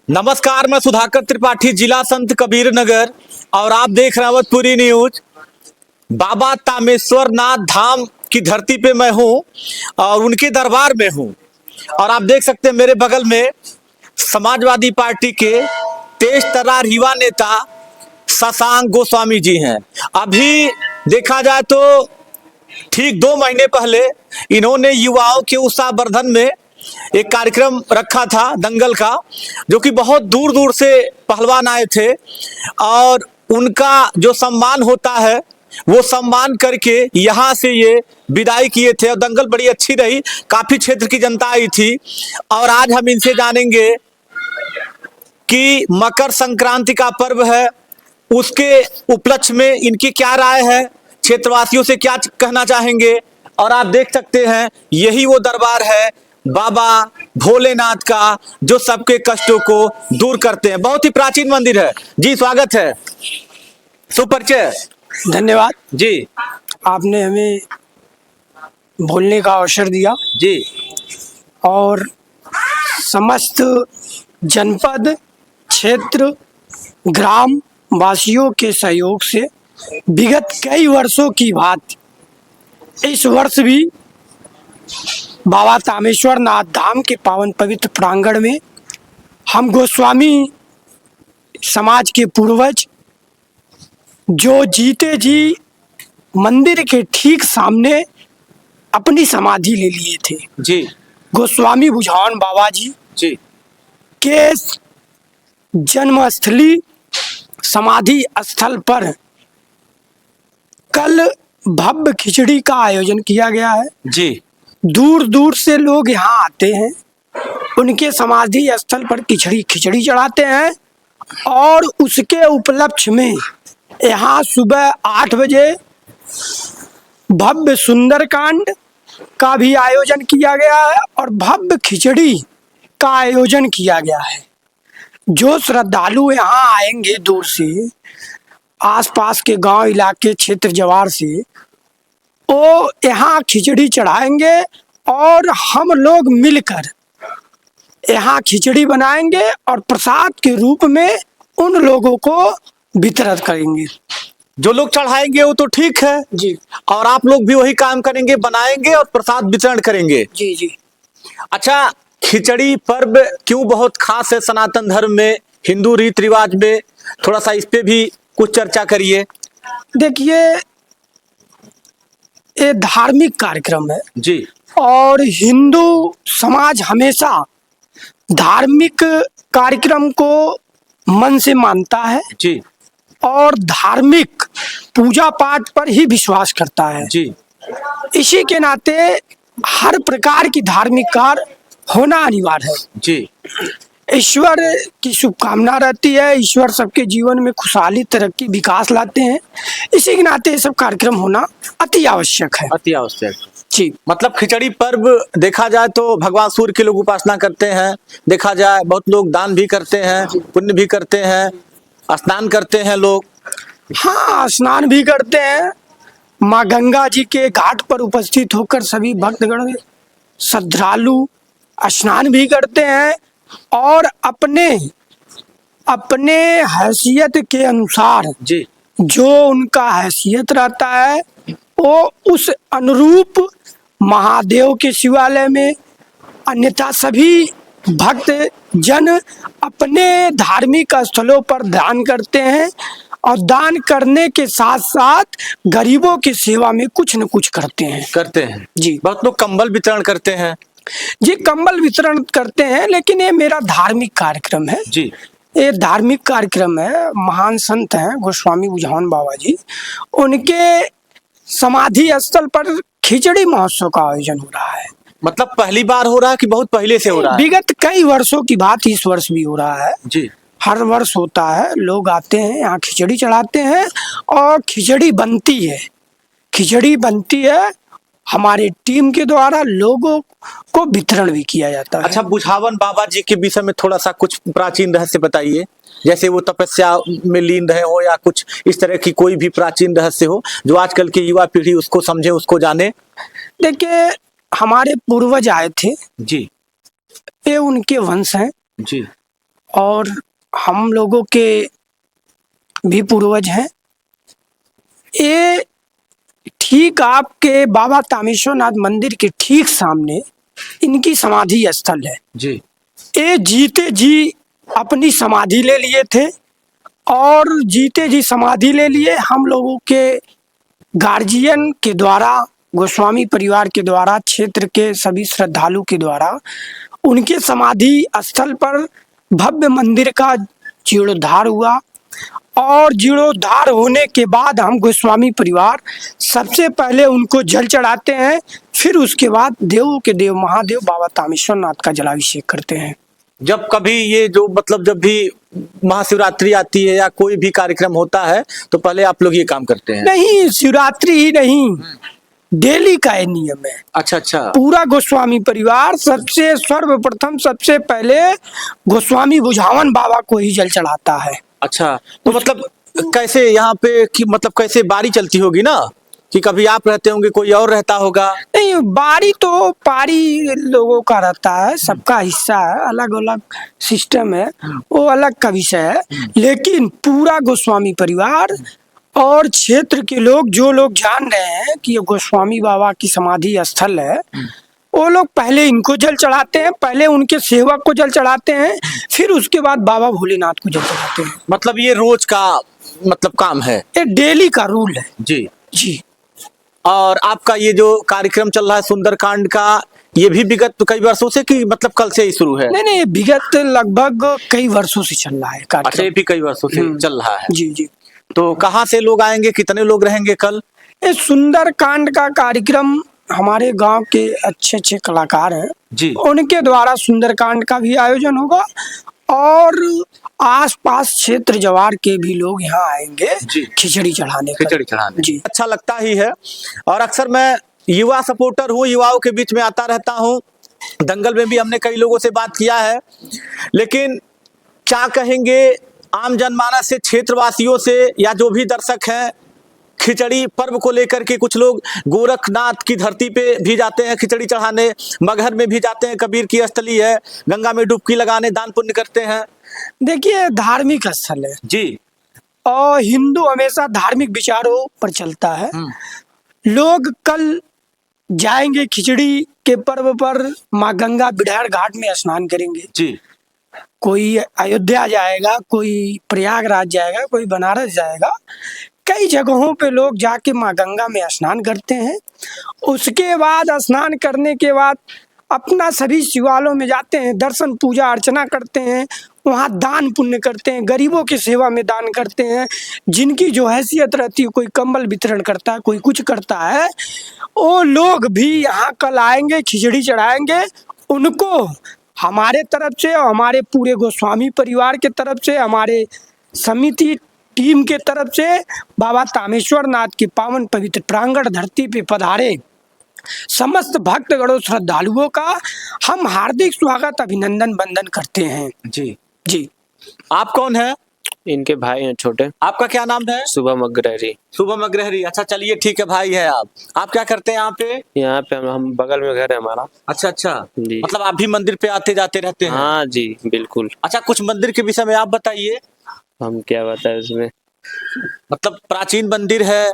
नमस्कार, मैं सुधाकर त्रिपाठी, जिला संत कबीर नगर, और आप देख रहे हैं अवधपुरी न्यूज। बाबा तामेश्वर नाथ धाम की धरती पे मैं हूं और उनके दरबार में हूं। और आप देख सकते हैं मेरे बगल में समाजवादी पार्टी के तेज तर्रार युवा नेता शशांक गोस्वामी जी हैं। अभी देखा जाए तो ठीक 2 महीने पहले इन्होंने युवाओं के उत्साहवर्धन में एक कार्यक्रम रखा था दंगल का, जो कि बहुत दूर दूर से पहलवान आए थे और उनका जो सम्मान होता है वो सम्मान करके यहाँ से ये विदाई किए थे। और दंगल बड़ी अच्छी रही, काफी क्षेत्र की जनता आई थी। और आज हम इनसे जानेंगे कि मकर संक्रांति का पर्व है, उसके उपलक्ष्य में इनकी क्या राय है, क्षेत्रवासियों से क्या कहना चाहेंगे। और आप देख सकते हैं यही वो दरबार है बाबा भोलेनाथ का, जो सबके कष्टों को दूर करते हैं। बहुत ही प्राचीन मंदिर है जी। स्वागत है, सुपरिचय। धन्यवाद जी, आपने हमें बोलने का अवसर दिया जी। और समस्त जनपद क्षेत्र ग्राम वासियों के सहयोग से विगत कई वर्षों की बात इस वर्ष भी बाबा तामेश्वर नाथ धाम के पावन पवित्र प्रांगण में हम गोस्वामी समाज के पूर्वज जो जीते जी मंदिर के ठीक सामने अपनी समाधि ले लिए थे, जी, गोस्वामी बुझावन बाबा जी जी, के जन्मस्थली समाधि स्थल पर कल भव्य खिचड़ी का आयोजन किया गया है। जी। दूर दूर से लोग यहाँ आते हैं, उनके समाधि स्थल पर खिचड़ी चढ़ाते हैं और उसके उपलक्ष्य में यहाँ सुबह 8 बजे भव्य सुंदरकांड का भी आयोजन किया गया है और भव्य खिचड़ी का आयोजन किया गया है। जो श्रद्धालु यहाँ आएंगे दूर से, आसपास के गांव इलाके क्षेत्र जवार से, वो यहाँ खिचड़ी चढ़ाएंगे और हम लोग मिलकर यहाँ खिचड़ी बनाएंगे और प्रसाद के रूप में उन लोगों को वितरित करेंगे। जो लोग चढ़ाएंगे वो तो ठीक है जी, और आप लोग भी वही काम करेंगे, बनाएंगे और प्रसाद वितरण करेंगे। जी, जी। अच्छा, खिचड़ी पर्व क्यों बहुत खास है सनातन धर्म में, हिंदू रीति रिवाज में? थोड़ा सा इस पे भी कुछ चर्चा करिए। देखिए, ये धार्मिक कार्यक्रम है जी, और हिंदू समाज हमेशा धार्मिक कार्यक्रम को मन से मानता है जी, और धार्मिक पूजा पाठ पर ही विश्वास करता है। जी, इसी के नाते हर प्रकार की धार्मिक कार्य होना अनिवार्य है। जी। ईश्वर की शुभकामना रहती है, ईश्वर सबके जीवन में खुशहाली, तरक्की, विकास लाते हैं। इसी के नाते ये सब कार्यक्रम होना अति आवश्यक है। अति आवश्यक जी, मतलब खिचड़ी पर्व देखा जाए तो भगवान सूर्य के लोग उपासना करते हैं, देखा जाए बहुत लोग दान भी करते हैं, पुण्य भी करते हैं, स्नान करते हैं लोग। हाँ, स्नान भी करते हैं। माँ गंगा जी के घाट पर उपस्थित होकर सभी भक्तगण श्रद्धालु स्नान भी करते हैं और अपने अपने हैसियत के अनुसार जी, जो उनका हैसियत रहता है वो उस अनुरूप महादेव के शिवालय में, अन्यथा सभी भक्त जन अपने धार्मिक स्थलों पर दान करते हैं और दान करने के साथ साथ गरीबों की सेवा में कुछ न कुछ करते हैं। जी, बहुत लोग कंबल वितरण करते हैं। जी, कंबल वितरण करते हैं, लेकिन ये मेरा धार्मिक कार्यक्रम है। जी, ये धार्मिक कार्यक्रम है। महान संत हैं गोस्वामी बुझावन बाबा जी, उनके समाधि स्थल पर खिचड़ी महोत्सव का आयोजन हो रहा है। मतलब पहली बार हो रहा है कि बहुत पहले से हो रहा है? विगत कई वर्षों की बात इस वर्ष भी हो रहा है। जी, हर वर्ष होता है, लोग आते हैं यहाँ खिचड़ी चढ़ाते हैं और खिचड़ी बनती है। खिचड़ी बनती है, हमारे टीम के द्वारा लोगों को वितरण भी किया जाता है। अच्छा, बुझावन बाबा जी के विषय में थोड़ा सा कुछ प्राचीन रहस्य बताइए, जैसे वो तपस्या में लीन रहे हो या कुछ इस तरह की कोई भी प्राचीन रहस्य हो जो आजकल की युवा पीढ़ी उसको समझे, उसको जाने। देखिए, हमारे पूर्वज आए थे, जी, ये उनके वंश हैं जी, और हम लोगों के भी पूर्वज हैं। ये ठीक आपके बाबा तामेश्वरनाथ मंदिर के ठीक सामने इनकी समाधि स्थल है जी। ये जीते जी अपनी समाधि ले लिए थे और जीते जी समाधि ले लिए हम लोगों के गार्जियन के द्वारा, गोस्वामी परिवार के द्वारा, क्षेत्र के सभी श्रद्धालु के द्वारा उनके समाधि स्थल पर भव्य मंदिर का जीर्णोद्धार हुआ और जीर्णोद्धार होने के बाद हम गोस्वामी परिवार सबसे पहले उनको जल चढ़ाते हैं, फिर उसके बाद देवों के देव महादेव बाबा तामेश्वरनाथ का जलाभिषेक करते हैं। जब कभी ये जो मतलब जब भी महाशिवरात्रि आती है या कोई भी कार्यक्रम होता है तो पहले आप लोग ये काम करते हैं? नहीं, शिवरात्रि ही नहीं, डेली का ये नियम है। अच्छा अच्छा। पूरा गोस्वामी परिवार सबसे सर्वप्रथम सबसे पहले गोस्वामी बुझावन बाबा को ही जल चढ़ाता है। अच्छा, तो मतलब कैसे यहाँ पे कि मतलब कैसे बारी चलती होगी ना, कि कभी आप रहते होंगे कोई और रहता होगा? नहीं, बारी तो पारी लोगों का रहता है, सबका हिस्सा है, अलग अलग सिस्टम है, वो अलग का विषय है। लेकिन पूरा गोस्वामी परिवार और क्षेत्र के लोग, जो लोग जान रहे हैं कि ये गोस्वामी बाबा की समाधि स्थल है, वो लोग पहले इनको जल चढ़ाते हैं, पहले उनके सेवक को जल चढ़ाते हैं, फिर उसके बाद बाबा भोलेनाथ को जल चढ़ाते हैं। मतलब ये रोज का मतलब काम है? ये डेली का रूल है जी जी। और आपका ये जो कार्यक्रम चल रहा है सुंदरकांड का, ये भी विगत कई वर्षों से कि मतलब कल से ही शुरू है? नहीं, विगत लगभग कई वर्षों से चल रहा है अच्छा, कार्यक्रम। ये भी कई वर्षों से चल रहा है। जी जी। तो कहाँ से लोग आएंगे, कितने लोग रहेंगे कल? ये सुंदरकांड का कार्यक्रम हमारे गांव के अच्छे अच्छे कलाकार हैं जी। उनके द्वारा सुंदरकांड का भी आयोजन होगा और आसपास क्षेत्र जवार के भी लोग यहाँ आएंगे खिचड़ी चढ़ाने। जी। अच्छा लगता ही है। और अक्सर मैं युवा सपोर्टर हूँ, युवाओं के बीच में आता रहता हूँ, दंगल में भी हमने कई लोगों से बात किया है, लेकिन क्या कहेंगे आम जनमानस से, क्षेत्रवासियों से या जो भी दर्शक हैं, खिचड़ी पर्व को लेकर के कुछ लोग गोरखनाथ की धरती पे भी जाते हैं खिचड़ी चढ़ाने, मगहर में भी जाते हैं, कबीर की स्थली है, गंगा में डुबकी लगाने, दान पुण्य करते हैं। देखिए, धार्मिक स्थल है जी और हिंदू हमेशा धार्मिक विचारों पर चलता है। लोग कल जाएंगे खिचड़ी के पर्व पर, माँ गंगा बिढ़ार घाट में स्नान करेंगे जी। कोई अयोध्या जाएगा, कोई प्रयागराज जाएगा, कोई बनारस जाएगा, कई जगहों पे लोग जाके माँ गंगा में स्नान करते हैं। उसके बाद स्नान करने के बाद अपना सभी शिवालयों में जाते हैं, दर्शन पूजा अर्चना करते हैं, वहाँ दान पुण्य करते हैं, गरीबों की सेवा में दान करते हैं। जिनकी जो हैसियत रहती है, कोई कंबल वितरण करता है, कोई कुछ करता है, वो लोग भी यहाँ कल आएंगे, खिचड़ी चढ़ाएंगे। उनको हमारे तरफ से और हमारे पूरे गोस्वामी परिवार के तरफ से, हमारे समिति टीम के तरफ से बाबा तामेश्वरनाथ के पावन पवित्र प्रांगण धरती पे पधारे समस्त भक्तगणों श्रद्धालुओं का हम हार्दिक स्वागत अभिनंदन वंदन करते हैं। जी जी। आप कौन है? इनके भाई हैं छोटे। आपका क्या नाम है? शुभम अग्रहरी। शुभम अग्रहरी। अच्छा, चलिए ठीक है, भाई है आप क्या करते हैं यहाँ पे? यहाँ पे हम बगल में घर है हमारा। अच्छा अच्छा जी। मतलब आप भी मंदिर पे आते जाते रहते हैं? हाँ जी बिल्कुल। अच्छा, कुछ मंदिर के विषय में आप बताइए। हम क्या बताएं उसमें, मतलब प्राचीन मंदिर है,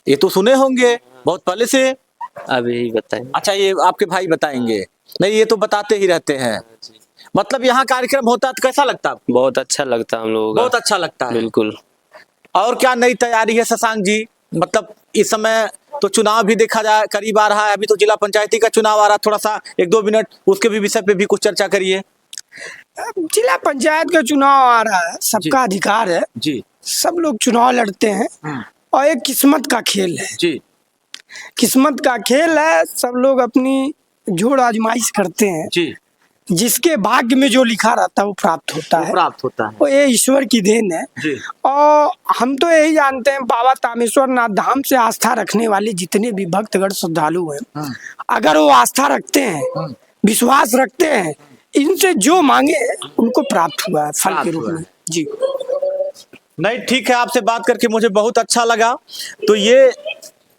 ये तो सुने होंगे बहुत पहले से। अब यही बताएं। अच्छा, ये आपके भाई बताएंगे? नहीं, ये तो बताते ही रहते हैं। मतलब यहाँ कार्यक्रम होता है तो कैसा लगता है? बहुत अच्छा लगता है हम लोगों का। बहुत अच्छा लगता है, बिल्कुल। और क्या नई तैयारी है शशांक जी? मतलब इस समय तो चुनाव भी देखा जाए करीब आ रहा है, अभी तो जिला पंचायती का चुनाव आ रहा है, थोड़ा सा 1-2 मिनट उसके भी विषय पे भी कुछ चर्चा करिए। जिला पंचायत का चुनाव आ रहा है, सबका अधिकार है जी। सब लोग चुनाव लड़ते हैं और एक किस्मत का खेल है जी। किस्मत का खेल है, सब लोग अपनी जोड़ आजमाइश करते हैं जी। जिसके भाग्य में जो लिखा रहता है वो प्राप्त होता है। प्राप्त होता है, वो ये ईश्वर की देन है। जी। और हम तो यही जानते हैं, बाबा तामेश्वरनाथ धाम से आस्था रखने वाले जितने भी भक्तगण श्रद्धालु हैं, अगर वो आस्था रखते हैं, विश्वास रखते हैं, इनसे जो मांगे उनको प्राप्त हुआ है फल के रूप में। जी। नहीं, ठीक है, आपसे बात करके मुझे बहुत अच्छा लगा। तो ये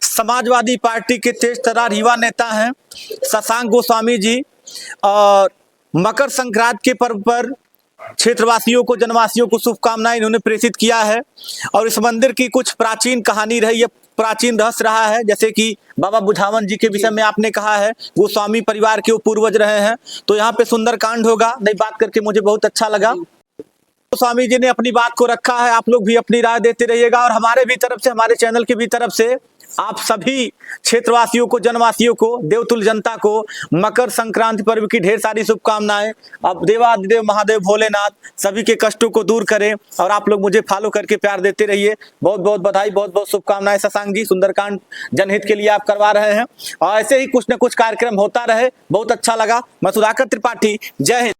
समाजवादी पार्टी के तेज तर्रार युवा नेता हैं शशांक गोस्वामी जी, और मकर संक्रांति के पर्व पर क्षेत्रवासियों को, जनवासियों को शुभकामनाएं इन्होंने प्रेषित किया है। और इस मंदिर की कुछ प्राचीन कहानी रही है, प्राचीन रहस्य रहा है, जैसे कि बाबा बुझावन जी के विषय में आपने कहा है, गोस्वामी परिवार के वो पूर्वज रहे हैं। तो यहाँ पे सुंदरकांड होगा, नई बात करके मुझे बहुत अच्छा लगा। तो स्वामी जी ने अपनी बात को रखा है, आप लोग भी अपनी राय देते रहिएगा। और हमारे भी तरफ से, हमारे चैनल की भी तरफ से आप सभी क्षेत्रवासियों को, जनवासियों को, देवतुल्य जनता को मकर संक्रांति पर्व की ढेर सारी शुभकामनाएं। अब देवादिदेव महादेव भोलेनाथ सभी के कष्टों को दूर करें। और आप लोग मुझे फॉलो करके प्यार देते रहिए। बहुत बहुत बधाई, बहुत बहुत शुभकामनाएं शशांक जी, सुंदरकांड जनहित के लिए आप करवा रहे हैं। और ऐसे ही कुछ न कुछ कार्यक्रम होता रहे, बहुत अच्छा लगा। मैं सुधाकर त्रिपाठी, जय हिंद।